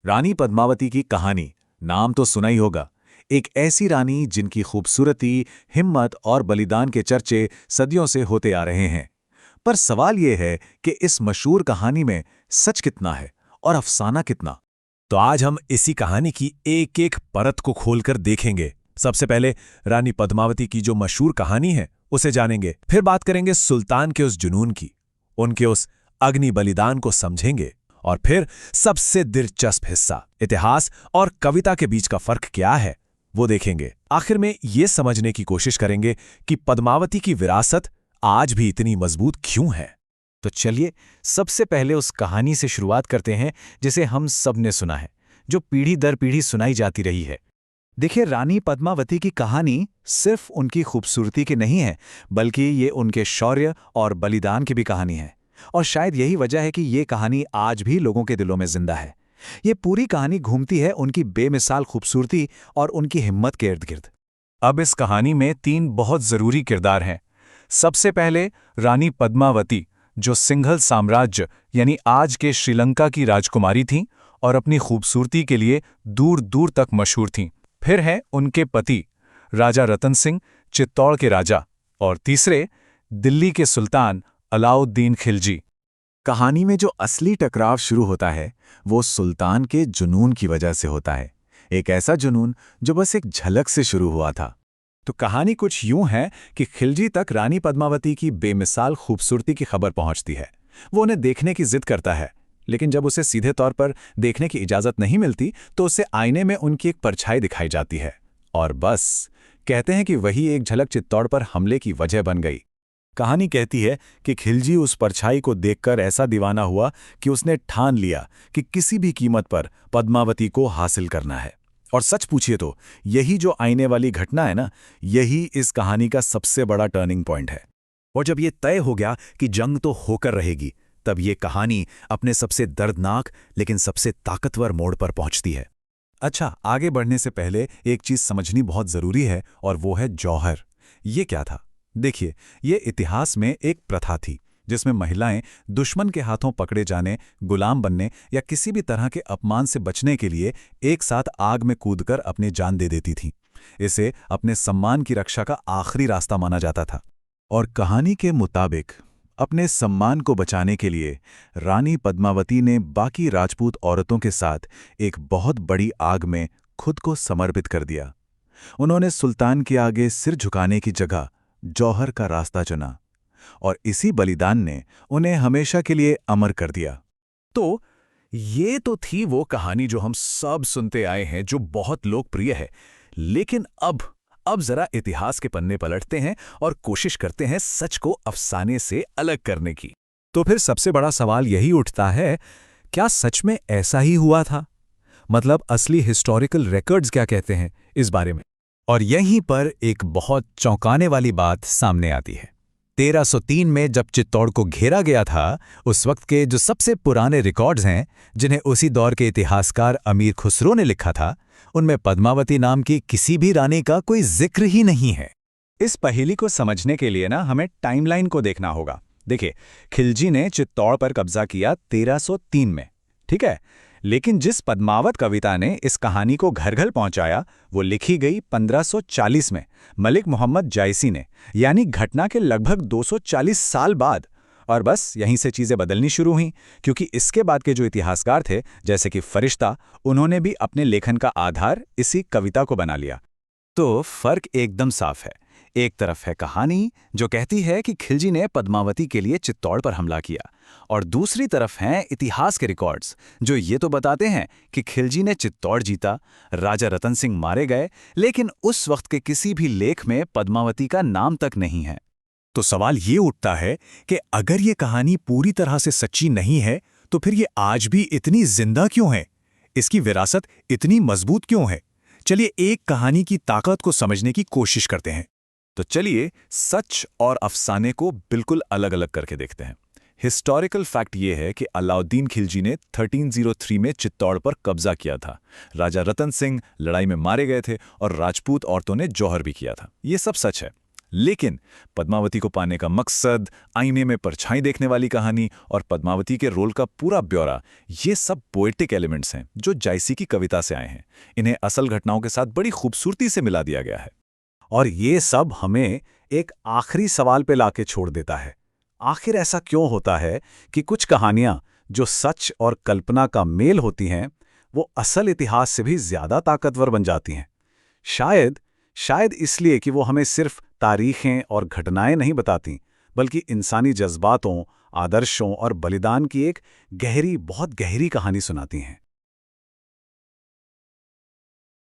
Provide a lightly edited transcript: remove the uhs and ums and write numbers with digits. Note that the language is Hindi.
रानी पद्मावती की कहानी नाम तो सुना ही होगा। एक ऐसी रानी जिनकी खूबसूरती, हिम्मत और बलिदान के चर्चे सदियों से होते आ रहे हैं। पर सवाल यह है कि इस मशहूर कहानी में सच कितना है और अफसाना कितना। तो आज हम इसी कहानी की एक एक परत को खोलकर देखेंगे। सबसे पहले रानी पद्मावती की जो मशहूर कहानी है उसे जानेंगे, फिर बात करेंगे सुल्तान के उस जुनून की, उनके उस अग्नि बलिदान को समझेंगे, और फिर सबसे दिलचस्प हिस्सा इतिहास और कविता के बीच का फर्क क्या है वो देखेंगे। आखिर में ये समझने की कोशिश करेंगे कि पद्मावती की विरासत आज भी इतनी मजबूत क्यों है। तो चलिए सबसे पहले उस कहानी से शुरुआत करते हैं जिसे हम सब ने सुना है, जो पीढ़ी दर पीढ़ी सुनाई जाती रही है। देखिए, रानी पद्मावती की कहानी सिर्फ उनकी खूबसूरती की नहीं है, बल्कि ये उनके शौर्य और बलिदान की भी कहानी है। और शायद यही वजह है कि ये कहानी आज भी लोगों के दिलों में जिंदा है। ये पूरी कहानी घूमती है उनकी बेमिसाल खूबसूरती और उनकी हिम्मत के इर्द गिर्द। अब इस कहानी में 3 बहुत जरूरी किरदार हैं। सबसे पहले रानी पद्मावती, जो सिंघल साम्राज्य यानी आज के श्रीलंका की राजकुमारी थीं और अपनी खूबसूरती के लिए दूर दूर तक मशहूर थीं। फिर हैं उनके पति राजा रतन सिंह, चित्तौड़ के राजा, और तीसरे दिल्ली के सुल्तान अलाउद्दीन खिलजी। कहानी में जो असली टकराव शुरू होता है वो सुल्तान के जुनून की वजह से होता है। एक ऐसा जुनून जो बस एक झलक से शुरू हुआ था। तो कहानी कुछ यूं है कि खिलजी तक रानी पद्मावती की बेमिसाल खूबसूरती की खबर पहुंचती है। वो उन्हें देखने की जिद करता है, लेकिन जब उसे सीधे तौर पर देखने की इजाजत नहीं मिलती तो उसे आईने में उनकी एक परछाई दिखाई जाती है। और बस कहते हैं कि वही एक झलक चित्तौड़ पर हमले की वजह बन गई। कहानी कहती है कि खिलजी उस परछाई को देखकर ऐसा दीवाना हुआ कि उसने ठान लिया कि किसी भी कीमत पर पद्मावती को हासिल करना है। और सच पूछिए तो यही जो आईने वाली घटना है ना, यही इस कहानी का सबसे बड़ा टर्निंग पॉइंट है। और जब ये तय हो गया कि जंग तो होकर रहेगी, तब ये कहानी अपने सबसे दर्दनाक लेकिन सबसे ताकतवर मोड़ पर पहुंचती है। अच्छा, आगे बढ़ने से पहले एक चीज समझनी बहुत जरूरी है, और वो है जौहर। ये क्या था? देखिए, ये इतिहास में एक प्रथा थी जिसमें महिलाएं दुश्मन के हाथों पकड़े जाने, गुलाम बनने या किसी भी तरह के अपमान से बचने के लिए एक साथ आग में कूदकर अपनी जान दे देती थीं। इसे अपने सम्मान की रक्षा का आखिरी रास्ता माना जाता था। और कहानी के मुताबिक अपने सम्मान को बचाने के लिए रानी पद्मावती ने बाकी राजपूत औरतों के साथ एक बहुत बड़ी आग में खुद को समर्पित कर दिया। उन्होंने सुल्तान के आगे सिर झुकाने की जगह जौहर का रास्ता चुना, और इसी बलिदान ने उन्हें हमेशा के लिए अमर कर दिया। तो ये तो थी वो कहानी जो हम सब सुनते आए हैं, जो बहुत लोकप्रिय है। लेकिन अब जरा इतिहास के पन्ने पलटते हैं और कोशिश करते हैं सच को अफसाने से अलग करने की। तो फिर सबसे बड़ा सवाल यही उठता है, क्या सच में ऐसा ही हुआ था? मतलब असली हिस्टोरिकल रिकॉर्ड्स क्या कहते हैं इस बारे में? और यहीं पर एक बहुत चौंकाने वाली बात सामने आती है। 1303 में जब चित्तौड़ को घेरा गया था, उस वक्त के जो सबसे पुराने रिकॉर्ड्स हैं, जिन्हें उसी दौर के इतिहासकार अमीर खुसरो ने लिखा था, उनमें पद्मावती नाम की किसी भी रानी का कोई जिक्र ही नहीं है। इस पहेली को समझने के लिए ना हमें टाइमलाइन को देखना होगा। देखिए, खिलजी ने चित्तौड़ पर कब्जा किया 1303 में, ठीक है, लेकिन जिस पद्मावत कविता ने इस कहानी को घर घर पहुंचाया वो लिखी गई 1540 में मलिक मोहम्मद जायसी ने, यानी घटना के लगभग 240 साल बाद। और बस यहीं से चीजें बदलनी शुरू हुईं, क्योंकि इसके बाद के जो इतिहासकार थे, जैसे कि फरिश्ता, उन्होंने भी अपने लेखन का आधार इसी कविता को बना लिया। तो फर्क एकदम साफ है। एक तरफ है कहानी जो कहती है कि खिलजी ने पद्मावती के लिए चित्तौड़ पर हमला किया, और दूसरी तरफ हैं इतिहास के रिकॉर्ड्स जो ये तो बताते हैं कि खिलजी ने चित्तौड़ जीता, राजा रतन सिंह मारे गए, लेकिन उस वक्त के किसी भी लेख में पद्मावती का नाम तक नहीं है। तो सवाल ये उठता है कि अगर ये कहानी पूरी तरह से सच्ची नहीं है, तो फिर ये आज भी इतनी जिंदा क्यों है? इसकी विरासत इतनी मजबूत क्यों है? चलिए एक कहानी की ताकत को समझने की कोशिश करते हैं। तो चलिए सच और अफसाने को बिल्कुल अलग अलग करके देखते हैं। हिस्टोरिकल फैक्ट ये है कि अलाउद्दीन खिलजी ने 1303 में चित्तौड़ पर कब्जा किया था। राजा रतन सिंह लड़ाई में मारे गए थे और राजपूत औरतों ने जौहर भी किया था। ये सब सच है। लेकिन पद्मावती को पाने का मकसद, आईने में परछाई देखने वाली कहानी और पद्मावती के रोल का पूरा ब्यौरा, ये सब पोएटिक एलिमेंट्स हैं जो जायसी की कविता से आए हैं। इन्हें असल घटनाओं के साथ बड़ी खूबसूरती से मिला दिया गया है। और ये सब हमें एक आखिरी सवाल पे लाके छोड़ देता है। आखिर ऐसा क्यों होता है कि कुछ कहानियां जो सच और कल्पना का मेल होती हैं, वो असल इतिहास से भी ज्यादा ताकतवर बन जाती हैं? शायद इसलिए कि वो हमें सिर्फ तारीखें और घटनाएं नहीं बताती, बल्कि इंसानी जज्बातों, आदर्शों और बलिदान की एक गहरी, बहुत गहरी कहानी सुनाती हैं।